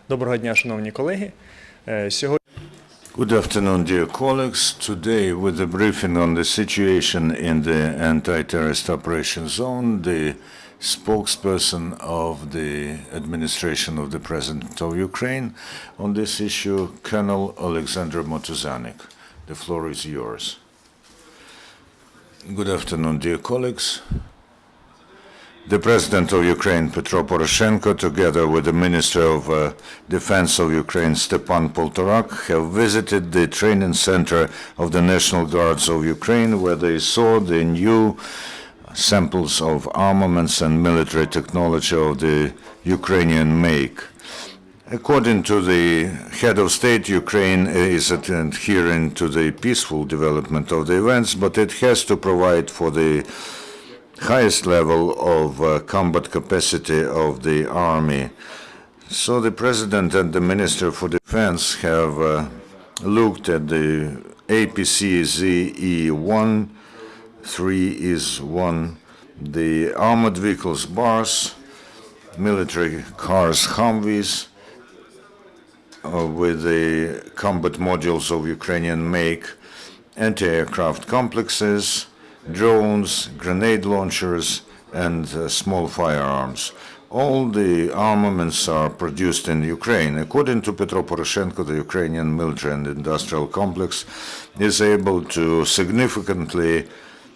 Доброго дня, шановні колеги. Сьогодні Good afternoon, dear colleagues. Today, with a briefing on the situation in the anti-terrorist operation zone, the spokesperson of the administration of the President of Ukraine on this issue, Colonel Oleksandr Motuzyanyk. The floor is yours. Good afternoon, dear colleagues. The President of Ukraine, Petro Poroshenko, together with the Minister of Defense of Ukraine, Stepan Poltorak, have visited the training center of the National Guards of Ukraine, where they saw the new samples of armaments and military technology of the Ukrainian make. According to the head of state, Ukraine is adhering to the peaceful development of the events, but it has to provide for the highest level of combat capacity of the army. So the President and the Minister for Defense have looked at the APC-ZE-1, 3 is 1, the armored vehicles bars, military cars Humvees, with the combat modules of Ukrainian make, anti-aircraft complexes, drones, grenade launchers, and small firearms. All the armaments are produced in Ukraine. According to Petro Poroshenko, the Ukrainian military and industrial complex is able to significantly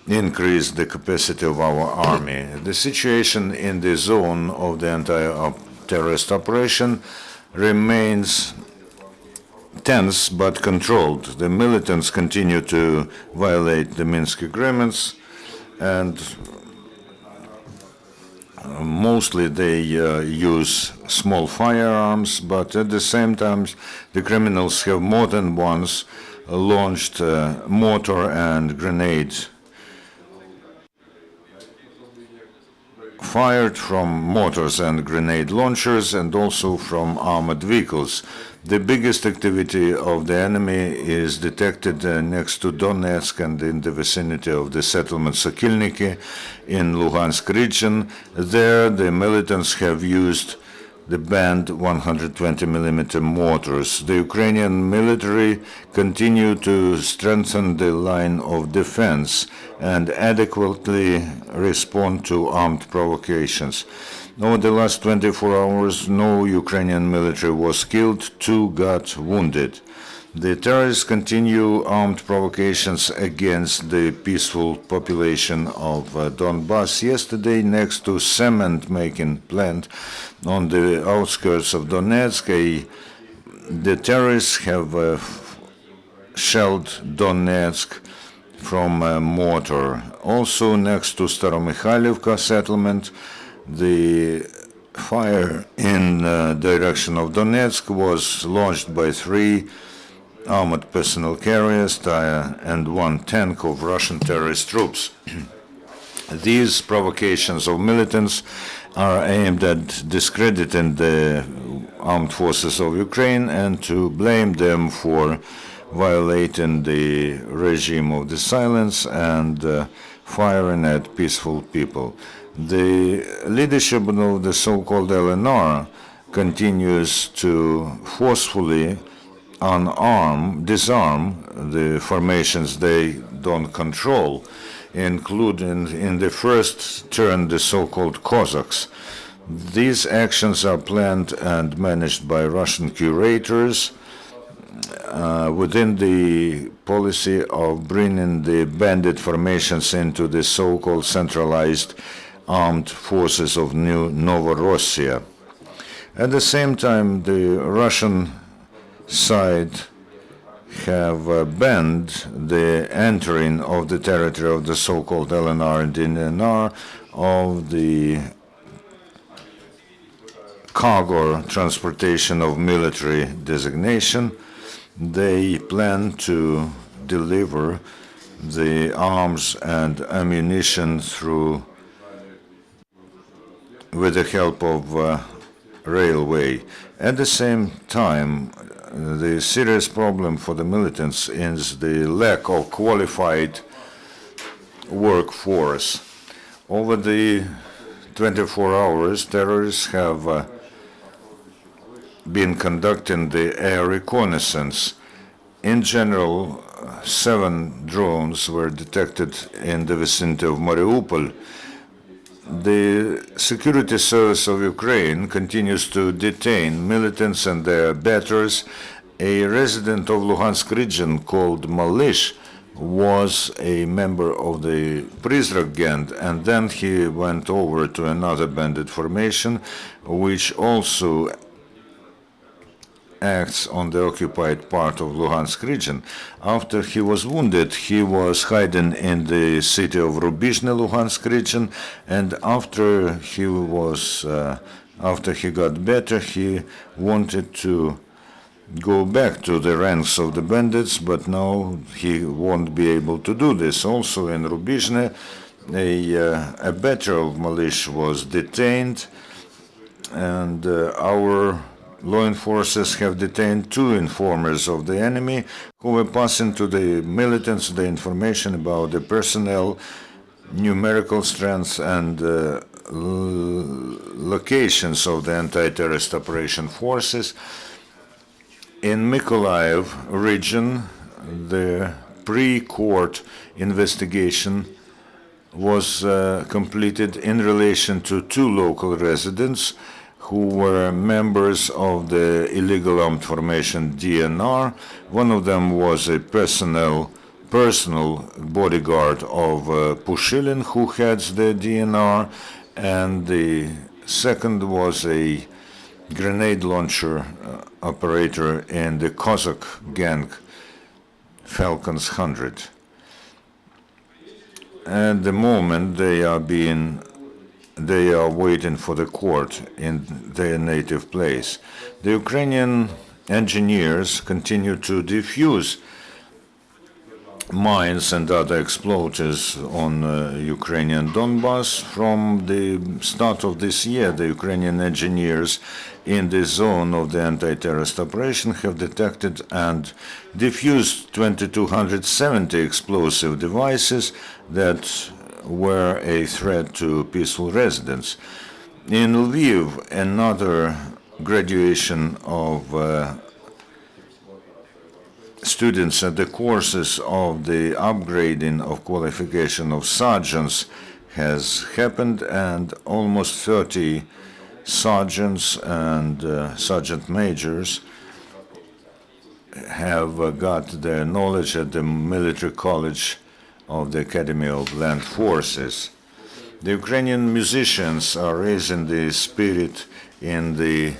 increase the capacity of our army. The situation in the zone of the anti-terrorist operation remains tense but controlled. The militants continue to violate the Minsk agreements, and mostly they use small firearms, but at the same time the criminals have more than once launched mortar and grenades fired from mortars and grenade launchers and also from armored vehicles. The biggest activity of the enemy is detected next to Donetsk and in the vicinity of the settlement Sokilniki in Luhansk region. There, the militants have used the banned 120mm mortars. The Ukrainian military continue to strengthen the line of defense and adequately respond to armed provocations. Over the last 24 hours, no Ukrainian military was killed, 2 got wounded. The terrorists continue armed provocations against the peaceful population of Donbass. Yesterday, next to cement-making plant on the outskirts of Donetsk, the terrorists have shelled Donetsk from a mortar. Also, next to Staromykhailivka settlement, the fire in direction of Donetsk was launched by 3 armored personnel carriers and 1 tank of Russian terrorist troops. These provocations of militants are aimed at discrediting the armed forces of Ukraine and to blame them for violating the regime of the silence and firing at peaceful people. The leadership of the so-called LNR continues to forcefully disarm the formations they don't control, including in the first turn the so-called Cossacks. These actions are planned and managed by Russian curators within the policy of bringing the bandit formations into the so-called centralized armed forces of New Novorossiya. At the same time, the Russian side have banned the entering of the territory of the so-called LNR and DNR of the cargo transportation of military designation. They plan to deliver the arms and ammunition with the help of railway. At the same time, the serious problem for the militants is the lack of qualified workforce. Over the 24 hours, terrorists have been conducting the air reconnaissance. In general, 7 drones were detected in the vicinity of Mariupol. The Security Service of Ukraine continues to detain militants and their betters. A resident of Luhansk region called Malish was a member of the Prizrak gang, and then he went over to another bandit formation, which also acts on the occupied part of Luhansk region. After he was wounded, he was hiding in the city of Rubizhne, Luhansk region, and after he got better, he wanted to go back to the ranks of the bandits, but now he won't be able to do this. Also in Rubizhne, a better of Malish was detained, and our law enforcers have detained 2 informers of the enemy who were passing to the militants the information about the personnel, numerical strengths, and locations of the anti-terrorist operation forces. In Mykolaiv region, the pre-court investigation was completed in relation to 2 local residents who were members of the illegal armed formation DNR. One of them was a personal bodyguard of Pushilin, who heads the DNR, and the second was a grenade launcher operator in the Cossack gang, Falcons 100. At the moment, they are waiting for the court in their native place. The Ukrainian engineers continue to defuse mines and other explosives on Ukrainian Donbas. From the start of this year, the Ukrainian engineers in the zone of the anti-terrorist operation have detected and defused 2,270 explosive devices that were a threat to peaceful residents. In Lviv, another graduation of students at the courses of the upgrading of qualification of sergeants has happened, and almost 30 sergeants and sergeant majors have got their knowledge at the military college of the Academy of Land Forces. The Ukrainian musicians are raising the spirit in the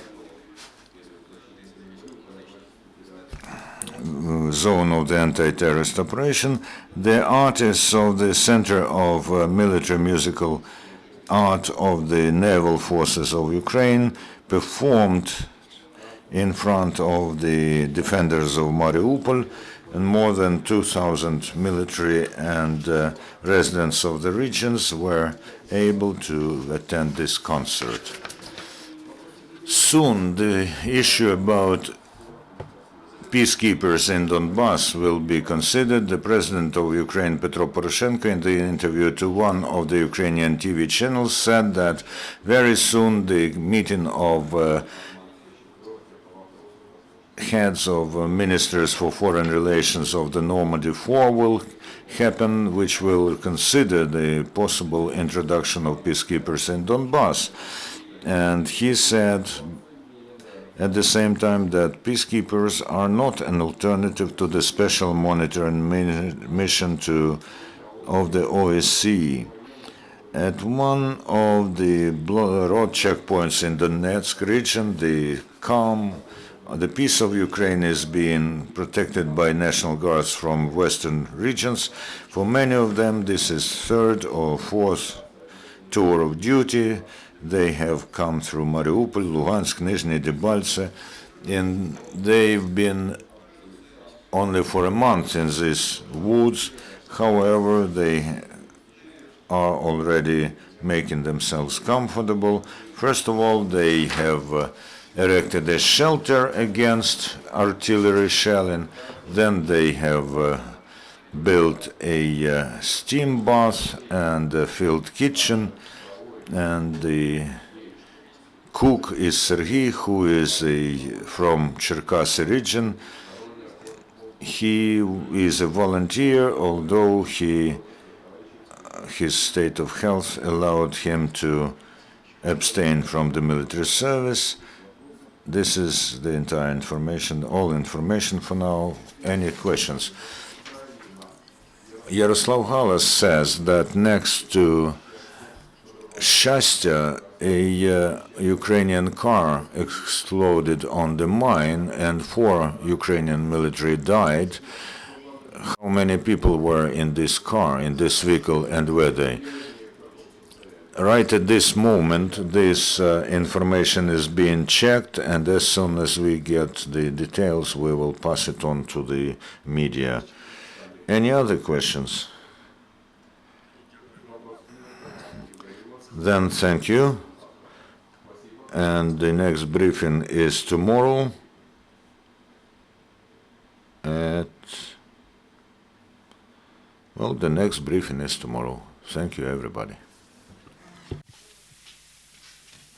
zone of the anti-terrorist operation. The artists of the Center of Military Musical Art of the Naval Forces of Ukraine performed in front of the defenders of Mariupol, and more than 2,000 military and residents of the regions were able to attend this concert. Soon, the issue about peacekeepers in Donbas will be considered. The president of Ukraine, Petro Poroshenko, in the interview to one of the Ukrainian TV channels, said that very soon the meeting of heads of ministers for foreign relations of the Normandy Four will happen, which will consider the possible introduction of peacekeepers in Donbas. And he said at the same time that peacekeepers are not an alternative to the special monitoring mission of the OSCE. At one of the road checkpoints in the Donetsk region, the peace of Ukraine is being protected by National Guards from Western regions. For many of them, this is 3rd or 4th tour of duty. They have come through Mariupol, Luhansk, Nizhny Debaltseve, and they've been only for a month in these woods. However, they are already making themselves comfortable. First of all, they have erected a shelter against artillery shelling. Then they have built a steam bath and a filled kitchen, and the cook is Sergei, who is from Cherkasy region. He is a volunteer, although his state of health allowed him to abstain from the military service. This is the entire information, all information for now. Any questions? Yaroslav Halas says that next to Shastya, a Ukrainian car exploded on the mine and 4 Ukrainian military died. How many people were in this car, in this vehicle, and were they? Right at this moment, this information is being checked, and as soon as we get the details, we will pass it on to the media. Any other questions? Then thank you. And the next briefing is tomorrow well, the next briefing is tomorrow. Thank you, everybody.